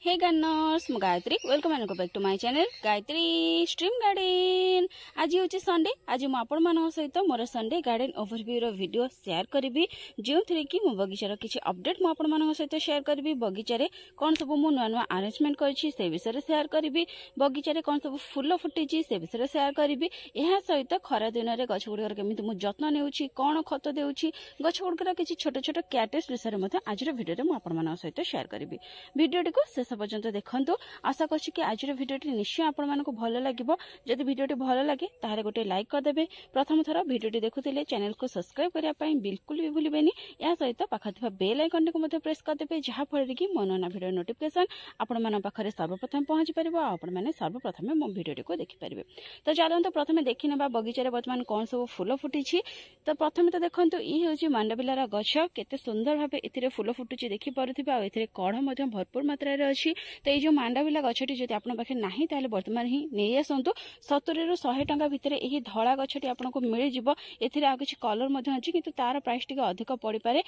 हे gardeners मु Gayatri welcome and go back to my channel Gayatri stream garden. आज हूँ Sunday. आज मुझे सहित मोर संडे गार्डन ओवरव्यू रो वीडियो शेयर करी जो थी कि मो बगीचार किसी अपडेट मुझे सहित शेयर करी। बगीचारे कौन सब मु नुआ नुआ अरेंजमेंट करी से विषय शेयर करी। बगीचारे कौन सब फूल फुटी से विषय शेयर करी। यह सहित खरा दिन में गछ गुड़िकर केमी मुझे जत्न नेउछि कौन खत देउछि गछ गुड़िकर किसी छोट छोट कैटेस विषय आज भिडियो मुझे सहित शेयर करी। भिडियोटी को शेष पर्यंत देखंतु। आशा करछि कि आज भिडियोटी निश्चय आपण मानको भल लागिबो। जदि भिडियोटी भल लागे ताहाले गोटे लाइक कर देबे। प्रथम थर भिडियोटी देखुतिले चैनल को सब्सक्राइब करिया पई बिल्कुल भी भूलिबेनी। या सहित पाखा बेल आइकन को मध्ये प्रेस कर देबे जहा फळे कि मो नना भिडियो नोटिफिकेशन आपण मान पाखरे सर्वप्रथम पहुंची परिबो। आपण माने सर्वप्रथम मो भिडियोटी को देखि परिबे। तो चलंतु प्रथमे देखिनेबा बगीचारे वर्तमान कोन सब फूल फुटिछि। तो प्रथमे तो देखंतु ई होछि मांडविलार गछ केते सुंदर भाबे एथिरे फूल फुटुछि देखि पारुथिबा। आ एथिरे कढ मध्ये भरपूर मात्रा रे अछि। तो ये मांडाविला गछटी जदि आपन पाखे नाही ताले वर्तमान ही नै आसंतु। 70 रु 100 टंका भितरे एही धळा गछटी आपनको मिलि जिवो। एथिरे आ किछि कलर मध्ये अछि किंतु तार प्राइस टिके अधिक पड़ी पारे।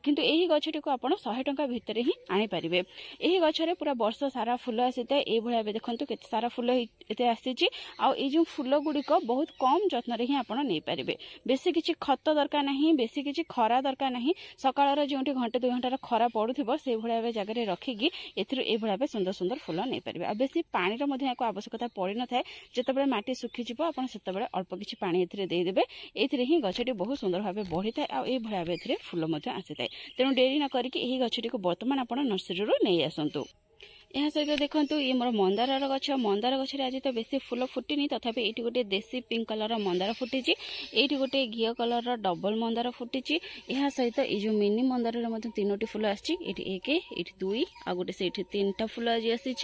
किंतु एही गछटी को आपण 100 टंका भितरे ही आनी परिबे। एही गछरे पूरा वर्ष सारा फूल आसीते। ए भळा बे देखंतु केते सारा फूल एते आसीछि। आ ए जो फूल गुडी को बहुत कम जत्न रे ही आपण नै परिबे। बेसी किछि खत दरकार नाही, बेसी किछि खरा दरकार नाही। सकाळर जोंटी घंटे 2 घंटार खरा पडुथिबो से भळा बे जगह रे रखिगी एथिरो ए भळा बे सुंदर सुंदर फूल नहीं पारे। आ बेसी पानी आवश्यकता पड़ न था। जिते माटी सुखीज आपड़े अल्प किसी पा देदेवे। ये ही गछटी बहुत सुंदर भाव बढ़ी था। आ भाव ए फूल आसी था। तेणु डेरी न करी गछटी को बर्तमान आप नर्सरी नहीं आसतु। यह सहित देखो ये मोर मंदार गछ। मंदार गछ आज तो बेसी फूल फुटिनी तथापि ये गोटे देसी पिंक कलर मंदार फुटी। ये गोटे घी कलर डबल मंदार फुटी। यह सहित ये जो मिनी मंदार 3टी फूल आसी। एक ये 2 आ गोटे से 3टा फूल आज आसी।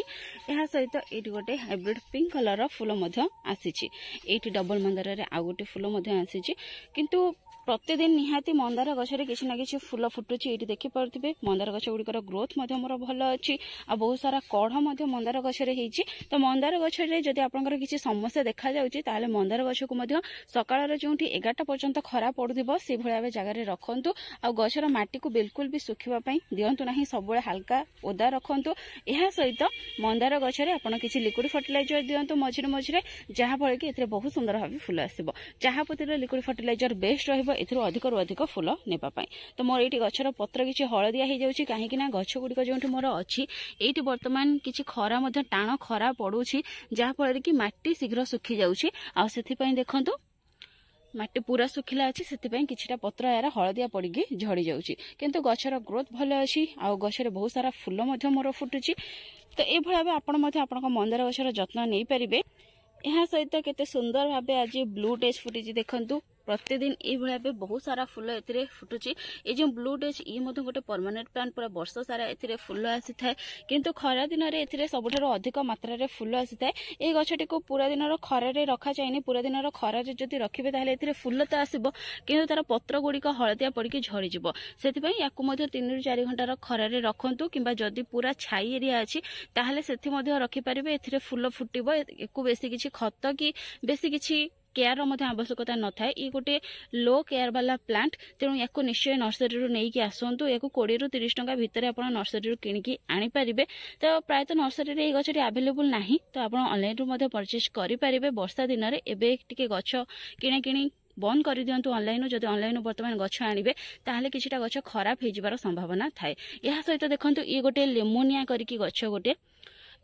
यह सहित ये गोटे हाइब्रिड पिंक कलर फूल आसी। ये डबल मंदार आ गोटे फूल आसी। किंतु प्रतिदिन निहाती मंदार गछरे किसी ना किसी फूल फुटुची। ये देखि पारुथिबे मंदार गछ गुड़िकर ग्रोथ मोर भल अच्छी। आ बहुत सारा कढ़ मंदार गछरे हेछि। तो मंदार गछरे जदि आपनकर किसी समस्या देखा जाउची ताले मंदार गछ को मध्य सकाळर जोंठी 11टा पर्यंत खरा पडुथिबो से भळा जगह रे रखंतु। आ गछर माटी को बिल्कुल भी सुखिबा पई दियंतु नाही। सबले हल्का ओदा रखंतु। एहा सहित मंदार गछरे आपण किसी लिक्विड फर्टिलाइजर दियंतु मझिरे मझिरे जहा फळे कि एथरे बहुत सुंदर भाबे फूल आसीबो। चाहा पतिर लिक्विड फर्टिलाइजर बेस्ट रहइबो एथरो अधिक रु अधिक फूल नेबा पई। तो मोर एटी गछर पत्र किछि हळदिया हे जाउची काहे कि ना गछ गुडी जोंठी मोर अछि एटी वर्तमान किछि खरा मध्ये टाण खरा पडुछि जहा फळे कि माटी शीघ्र सुखी जाउछि। आ सेथि पई देखंतु माटी पूरा सुखिला अछि। सेथि पई किछिटा पत्र यार हळदिया पडिगे झड़ी जाउछि। किंतु गछर ग्रोथ भल अछि। आ गछरे बहुत सारा फूल मध्ये मोर फुटुछि। तो ए भळा आपण मध्ये आपनक मंदार गछर जत्न नै परिबे। यह सहित केते सुंदर भाबे आज ब्लू डेज फुटी देखंतु। प्रतिदिन ये बहुत सारा फूल ए फुटुची। ये जो ब्लू डेज ये गोटे परमानेंट प्लांट पूरा वर्ष सारा ए फूल आसी था। किंतु खरा दिन में ए सबुठ अधिक मात्रा रे फूल आसी था। ये गछटी को पूरा दिन खरा रे रखा जाए। पूरा दिन खरा रे जदि रखिबे ताले एथिरे फूल तो आसीबो किंतु तार पत्र गुड़िक हलदिया पड़की झड़ी जिवो। सेथिपई याकु मध्य 3 रु 4 घंटार खरा रे रखंतु। किंबा जदि पूरा छाई एरिया अछि ताहले सेथि मध्य रखि परिबे। एथिरे फूल फुटिबो। एकु बेसी किछि खत कि बेसी किछि केयर आवश्यकता न थाए। ये गोटे लो केयर वाला प्लांट। तेणु या निश्चय नर्सरी नहीं कि आसतु। या 20 रु 30 टंका भितर आप नर्सरी किणिकी आनी पारिबे। तो प्रायतः नर्सरी ये गछटी अवेलेबल नाही। तो आप ऑनलाइन रु परचेज करि पारिबे। वर्षा दिन में एबे टिके गछ किणा किणी बंद कर दियंतु ऑनलाइन। जदि ऑनलाइन वर्तमान गछ आनिबे ताहले किछिटा गछ खराब हे जिबार संभावना थाए। या सहित देखंतु ये गोटे लेमोनिया करके गछ गोटे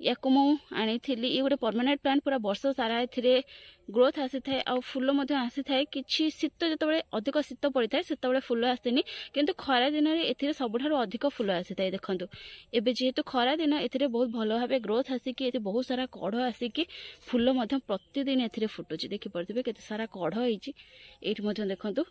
याकु मु आनी थिली। ये गोटे परमानेंट प्लांट पूरा वर्ष सारा एथिरे ग्रोथ आसी थाए। आ फूल मध्ये आसी थाए। किछि शीत जतबेले अधिक शीत पड़ी थाए सेतबेले फूल आसेनी। किंतु खरा दिन रे एथिरे सबठारु अधिक फूल आसी थाए। देखंतु एबे जेहेतु खरा दिन एथिरे बहुत भलो भाबे ग्रोथ आसी कि एते बहुत सारा कढ़ आसी कि फूल मध्ये प्रतिदिन एथिरे फुटुची। देखि पड़थिबे केते सारा कढ़ होईची। एठी मध्ये देखंतु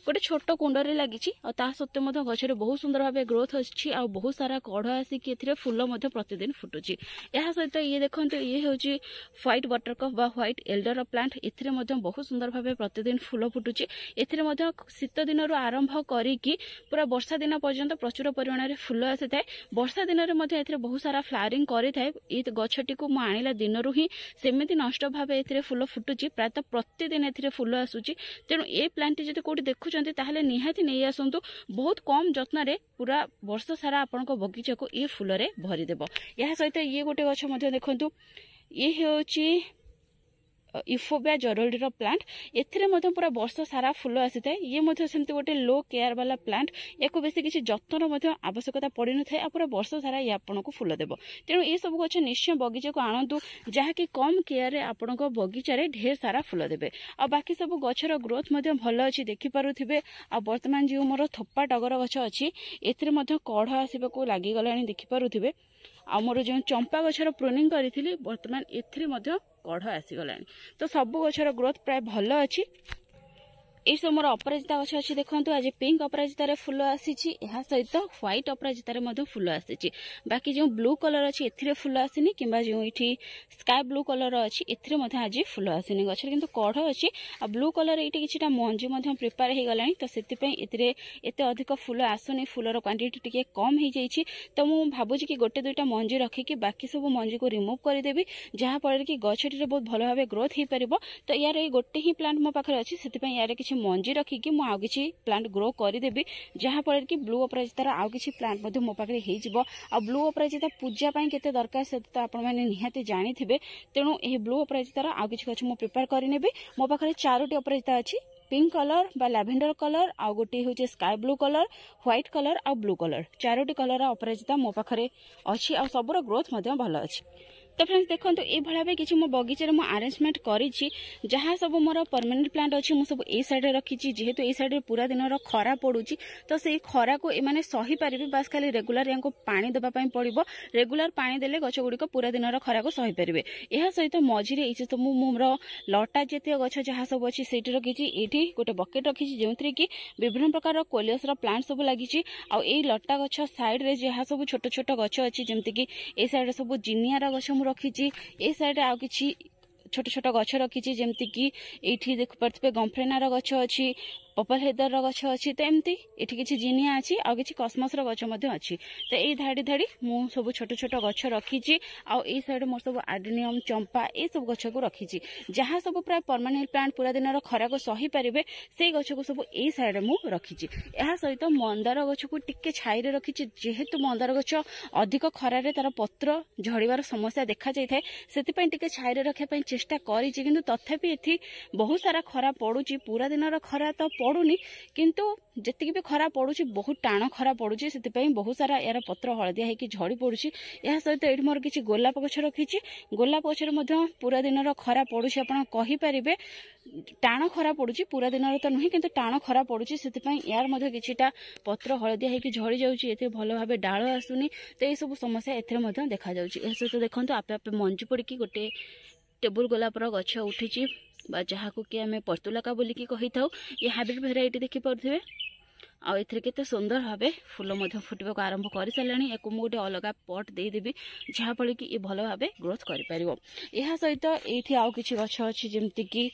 गोटे छोट कुंडरे लगी सत्वे गचर बहुत सुंदर भाव ग्रोथ अच्छी। आ बहुत सारा कढ़ आसिक फूल प्रतिदिन फुटुची। यह सहित ये देखते ये हूँ व्हाइट बटरकप बा व्हाइट एल्डर प्लांट। एथिरे बहुत सुंदर भाव प्रतिदिन फूल फुटुची। एथिरे शीत दिन आरंभ करिकी पूरा वर्षा दिन पर्यंत प्रचुर परिमाण में फूल आसी थाए। वर्षा दिन में बहुत सारा फ्लावरिंग करि थाए। ये गछटी को मु आनिला दिनरु ही सेमिति नष्ट भाव एथिरे फूल फुटुची। प्रायतः प्रतिदिन एथिरे फूल आसुची। तेणु ए प्लांट जदि कोठी देखु रखुचंती ताहले निहाती नहीं आसंतु बहुत कम जत्न रे पूरा वर्ष सारा आपनको बगीचा को ये फूल रे भरी देबो। या सहित ये गोटे गछ मध्ये देखंतु ये होची इफोबिया जरोल्डीर प्लांट एथिरे मध्ये पूरा वर्ष सारा फूल आसी थाए। ये मध्ये सेमती गोटे लो केयर वाला प्लांट याको बेसी किसी जत्नर मध्ये आवश्यकता पड़ी न थाए। पूरा वर्ष सारा ये आपनको फूल देबो। तेणु ये सब गछ निश्चय बगीचा को आनंतु जहाँकि कम केयर रे आपनको बगीचा रे ढेर सारा फूल देबे। आ बाकी सब गछर ग्रोथ मध्ये भल अछि देखि पारुथिबे। आ वर्तमान जे मोर थोपा टगर गछ अछि एथिरे मध्ये कढ़ आसीबाको लागि गलानी देखि पारुथिबे। आ मोर जो चंपा गछर प्रूनिंग करिथिली वर्तमान एथिरे मध्ये कढ़ आसीगलानी। तो सबु गछर ग्रोथ प्राय भल अछि। ये सब मोर अपराजिता गछ अच्छी देखो आज पिंक अपराजितार फूल आसी सहित व्हाइट अपराजितार फूल आसी। बाकी जो ब्लू कलर अच्छी एथिरे फूल आसीनी किंबा जो ये स्काई ब्लू कलर अच्छी एथिरे आज फूल आसीनी। गछ किंतु कढ़ अच्छी आ ब्लू कलर ये किछिटा मंजी प्रिपेयर हो गलानी। तो सेतिपई एते अधिक फूल आसुनी फूलर क्वांटिटी टिके कम हो जाइछि। तो मु भाबुछि कि गोटे दुईटा मंजी रखिकी बाकी सब मंजी को रिमूव करदेवी जहाँ फल कि गछटी बहुत भल भाव ग्रोथ हो पार। तो यार ये गोटे ही प्लांट मो पाखे अच्छी से यार किसी मंजी रखिकी मु आउ किछि प्लांट ग्रो करदेवी जहाँ फल कि ब्लू अपराजितार आउ किछि प्लांट मध्ये मो पाखे हो। आ ब्लू अपराजिता पूजा पाई केते दरकार से तो आपण माने निहाती जानिथिबे। तेणु एही ब्लू अपराजितार आउ किछि गछ मु प्रिपेयर करिनेबी। मो पाखे 4टी अपराजिता अछि पिंक कलर बा लैवेंडर कलर आ गोटे हूँ sky blue colour white colour आ ब्लू कलर 4टी कलर अपराजिता मो पाखे अच्छी आ सबुर ग्रोथ भल अच्छी। तो फ्रेंड्स देखो ये भाई किसी मो बगीचे मो अरेंजमेंट करी जहाँ सब मोर परमानेंट प्लांट अच्छी मुझे सब ए साइड रखी जेहेतु ए साइड पूरा दिन खरा पड़ुची। तो से खरा को एमाने सही पारे बास खाली रेगुलर या पानी देवाई पड़ो। रेगुलर पानी देले गछ गुड़िक पूरा दिन खरा को सही पारे। यह सहित मझीरे ये सब मोर लटा जातीय गछ जहाँ सब अच्छी से रखी ये गोटे बकेट रखी जो कि विभिन्न प्रकार कोलियस प्लांट सब लगी। आई लटा गछ साइड रे जहाँ सब छोट छोट गछ अच्छी जमती कि ए साइड सब जिनियार गछ रखी ए साइड आउ किछि छोट छोट गछ रखी जमती कि ये देख पारे गंफ्रेनार गछ अच्छी पर्पल हेदर गछ अच्छी। तो एमती ये किसी जिनिया अच्छी आउ किछि कसमस गछ अच्छी। तो ये धाड़ी धाड़ी मु सब छोट छोट गछ रखी आउ ए साइड मोर सब आडेनियम चंपा ये सब गछ को रखी जहाँ सब प्राय परमानेंट प्लांट पूरा दिन खरा को सही पारे से गछ को सब ए साइड मु रखी। यह सहित मंदार गछ को टिके छाई रे रखी जेहेतु मंदार गछ अधिक खरा तार पत्र झड़ीबार समस्या देखा जाए से टिके छाई रे रखा चेष्टा करी किंतु तथापि एथि बहुत सारा खरा पड़ुची पूरा दिन खरा तो पड़ुनी किंतु जेतिक भी खरा पड़ुची बहुत टाण खरा पड़ुची से बहुत सारा यार पत्र हलदिया होगी झड़ी पड़ुची। यह सहित ये मोर किसी गोलाप गछ रखी गोलाप गछरे पूरा दिन खरा पड़ुची आपन कहि परिबे टाण खरा पड़ुची पूरा दिन तो नुहे किंतु टाण खरा पड़ुची से यार मध्य किछिटा पत्र हलदिया होगी झड़ी जाउची एते भल भाबे डाळ आसुनी। तो ये सब समस्या एथरे देखा जाउची। ए सहित देखंतु आपे आपे मंजी पड़की गोटे टेबुल गोलापर गछ उठी जहाँ को कि आम पर्तुलाका बोलिकी कही था। ये हाइब्रिड भेराइटी देखी पारे आते सुंदर भाव फूल फुटवा को आरंभ कर सारे। या गोटे अलग पट देदेवी जहाँफल कि ये भल भाव ग्रोथ कर। यह सहित ये आउ कि गछ अच्छी जमती कि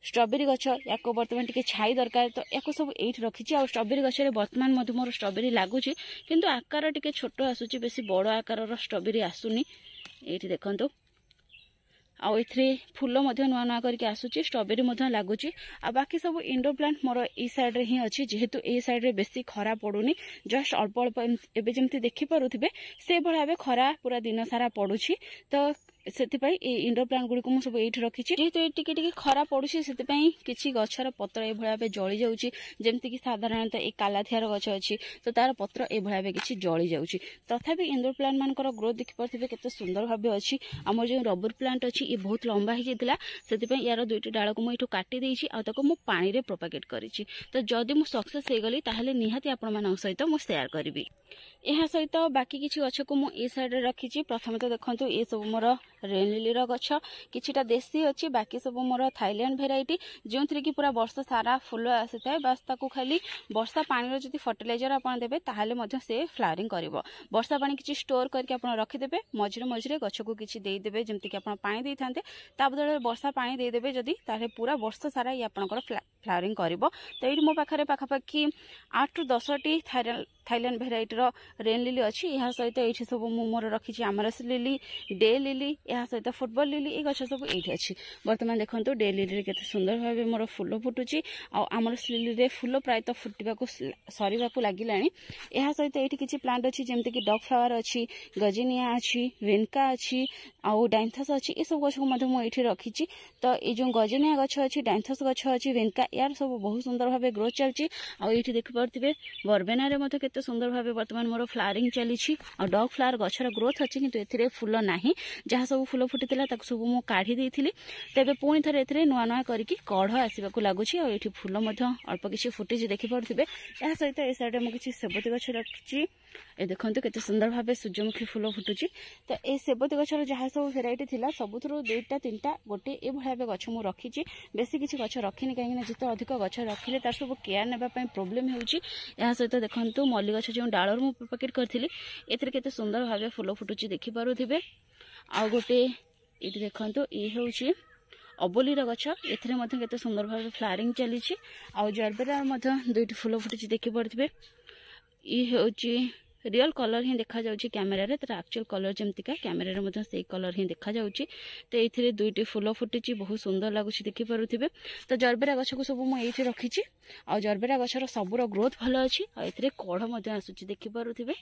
स्ट्रॉबेरी गछ या बर्तमान टिके छाई दरकार। तो या सब ये रखी आ स्ट्रॉबेरी गछरे बर्तमान मोर स्ट्रॉबेरी लगुच किंतु आकार टिके छोट आसूची बेसी बड़ आकार स्ट्रॉबेरी आसुनी। ये देखो आउ एथरे फूल नुआ नुआ करके आसूची स्ट्रॉबेरी लगुच। आ बाकी सब इंडोर प्लांट मोर ई साइड रे ही अच्छी जेहेतु ए साइड रे बेसी खरा पड़ुनी जस्ट अल्प अल्प एबे जमती देखि पारुथिबे से भाव खरा पूरा दिन सारा पड़ुची। तो से इंडोर प्लांट गुड़ी को सब ये रखी जेहेतु ये टिके खरा पड़ुची से किसी गछर पत्र ये भाव जली जाऊँगी जमती कि साधारणतः ये कालाथियार गछ अच्छी तो तार पत्र ये भाव किसी जली जाऊँगी। तथापि इंडोर प्लांट मानकर ग्रोथ देखि पारे केते सुंदर भाव अच्छी। आम जो रबर प्लांट अच्छी ये बहुत लंबा हो जाता से यार दुईटी डाल को मुझे काटी देछि आ ताको मु पानी रे प्रोपागेट करिछि। तो जदि मु सक्सेस हो गली ताहले निहाती आपण मानक सहित मु शेयर करिवि। यह सहित बाकी किसी गछ को मु ए साइड रे रखिछि। प्रथम तो देखंतु ये सब मोर रेन लिलीर गछ किछिटा देसी अच्छी बाकी सब मोर थाईलैंड भेराइटी जो थी कि पूरा वर्ष सारा फूल आसी थाए। बास ताकू खाली वर्षा पानी जदि फर्टिलाइजर आपन देबे ताहले मध्य से फ्लावरिंग करिवो। वर्षा पानी किछि स्टोर करके आपन रखिदेबे मझिरे मझिरे गछ को किछि देई देबे जेमति कि आपन पानी देई थांते ता बदले वर्षा पानी देई देबे जदि ताहले पूरा वर्ष सारा ये आपनकर फ्लावरिंग करिवो। तो ये मो पाखे पाखापाखि 8 ରୁ 10टी थाईलैंड भेराइटर रेन लिली अच्छी। यह सहित ये सब मोर रखी आमरस लिली, डे लिली, यह सहित फुटबॉल लिली, ये गछ सब ये अच्छी। बर्तमान देखो डे लिली के सुंदर भाव मोर फुल फुटुची। आमरस लिली रे फुल प्रायतः फुटा सरीवा लगिला। यह सहित ये किसी प्लांट अच्छी जमती कि डग फ्लावर अच्छी, गजिनिया अच्छी, वेनका अच्छी, आउ डाइंथस अच्छी। ये सब गछ को मुझे रखी। तो ये जो गजिनिया गछ अच्छी, डाइंथस गछ अच्छी, वेनका यार सब बहुत सुंदर भाव ग्रोथ चलती। आउ देखि पारे बरबेना रे सुंदर भाव बर्तमान मोर फ्लावरिंग चली। डग फ्लावर गछर ग्रोथ अच्छी किंतु एथिरे फूल नाही। जहाँ सब फूल फुटी सब मु काढ़ी देइथिली। तेबे पुणी थरे एथिरे नुआ नुआ करिकि कढ़ आसीबाकू लागुछि। और एठी फूल मध्य अल्प किछि फुटी देखि पारुथिबे। या सहित ए साइड मु किछि सेबती गछ रखिछि। ए देखंतु केते सुंदर भाव सूर्यमुखी फूल फुटुछि। तो ए सेबती गछर जहाँ सब भेराइटी थिला सबुथुरु 2टा 3टा गोटे ए भलिया गछ मु रखिछि। बेसी किछि गछ रखिनि काहेकि जिते अधिक गछ रखिले तार सब केयर नेबा पय प्रॉब्लम हेउछि। या सहित देखंतु मल्ली गछ जो डालर मु पैकेट करथिली एथिरे केते सुंदर भाव फूल फुटुछि देखि पारुथिबे। आ गोटे एठी देखंतु ए हेउछि अबोलीर गछ। एथिरे मध्ये केते सुंदर भाव फ्लावरिंग चली। आ जरबेरा मध्ये 2टी फूल फुटुछि देखि पारुथिबे। ई हेउछि रियल कलर ही देखा जाउछि कैमरा रे। तर एक्चुअल कलर जमतिका कैमरा रे मध्ये सेही कलर ही देखा जाउछि। तो एथिरे 2टी फूल फुटिछि बहुत सुंदर लागुछि देखि पारुथिबे। तो जरबेरा गछ को सब मु एठी रखिछि। आ जरबेरा गछर सबुर ग्रोथ भलो अछि। आ एथिरे कढ़ मध्ये आसुछि देखि पारुथिबे।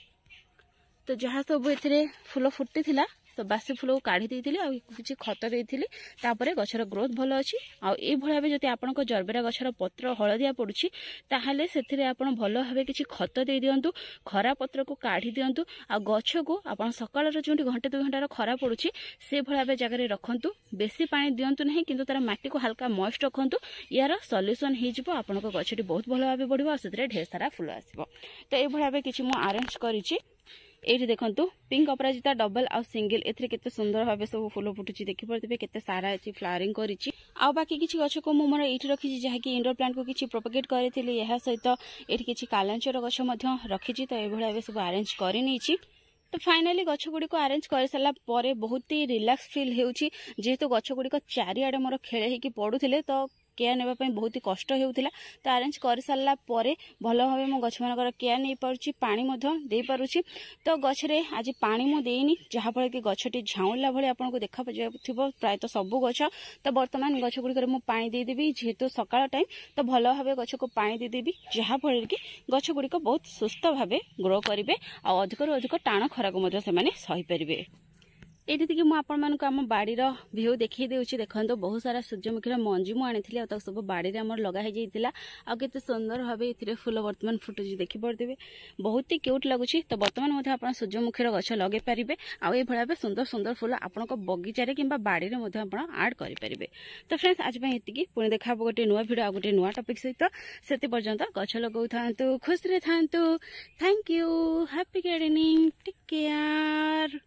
तो जहाँ सब एथिरे फूल फुटी थिला तो बासी फूल को काढ़ी देइथिली आ किछि खत देइथिली। तापरे गछर ग्रोथ भलो अछि। आ ए भलिया बे जति आपनको जरबेरा गछर पत्र हळदिया पडुछि ताहाले सेथिरे आपण भलो भाबे किछि खत देइ दियंतु। खरा पत्र को काढ़ी दियंतु। आ गछ को आपण सकाळ रो जोंटी घंटे 2 घंटा रो खरा पडुछि से भलिया बे जगह रे रखंतु। बेसी पानी दियंतु नहीं किंतु तार माटी को हल्का मॉइस्ट रखंतु। यार सॉल्यूशन हे जिवो आपनको गछटी बहुत भलो भाबे बढ़िबो। आ सेथिरे ढेर सारा फूल आसीबो। तो ए भलिया बे किछि मु अरेंज करिछि। एठी देखंतु पिंक अपराजिता डबल आ सिंगल एथिरे केते सुंदर भाबे सब फूल फुटुछि देखि परथिबे। केते सारा अछि फ्लावरिंग करिछि। आ बाकी किछि गछ को मु मोर एठी रखिछि जहा कि इंडोर प्लांट को किछि प्रोपेगेट करिथिली। यहा सहित एठी किछि कालांचर गछ मध्य रखिछि। तो ए भलिया बे सब अरेंज करि निछि। तो फाइनली गछ गुडी को अरेंज कर सारा परे बहुत ही रिलैक्स फील हेउछि। जेहेतु गछ गुडी को चारिआडे मोर खेळे हेकि पडुथिले तो केयर नेबा पय बहुत ही कष्ट हेउथिला। तो अरेंज कर सारा परे भलो भाबे मो गछ मानकर केयर नै पारुछि। पानी मध्य देइ पारुछि। तो गछ रे आज पानी मो देइनी जहा फळे कि गछटी झाउला भळे आपनको देखा जाउथिबो प्रायतः सब गछ। तो वर्तमान गछ गुडी करे मो पानी देइ देबी जेहेतु सकाळ टाइम। तो भलो भाबे गछ को पानी देइ देबी जहा फळे कि गछ गुडी को बहुत सुस्त भाबे ग्रो करिवे। आ अधिक रु अधिक टाण खरा को मध्य से माने सही परिबे। एठी कि आपण मानक आम बाड़ीर भ्यू देखी देउछि। देखंतो बहुत सारा सूर्यमुखीर मंजी मु आनिथिली। आ सब बाड़ी रे हमर लगा हे जाइतिला। आ केते सुंदर भाबे इथिरे फूल वर्तमान फुटुछि देखि परदिबे। बहुत ही क्यूट लागुछि। तो वर्तमान मध्ये आपण सूर्यमुखीर गछ लगे परिबे। आ ए भळाबे सुंदर सुंदर फूल आपनको बगीचा रे किंबा बाड़ी रे मध्ये आपण ऐड करि परिबे। तो फ्रेंड्स आज पय एतिकी पुणी देखाबो गोटे नुवा भिडियो आ गोटे नुवा टॉपिक सहित। सेति पर्यंत गछ लगौ थांतु खुश रे थांतु। Thank you. Happy gardening. Take care.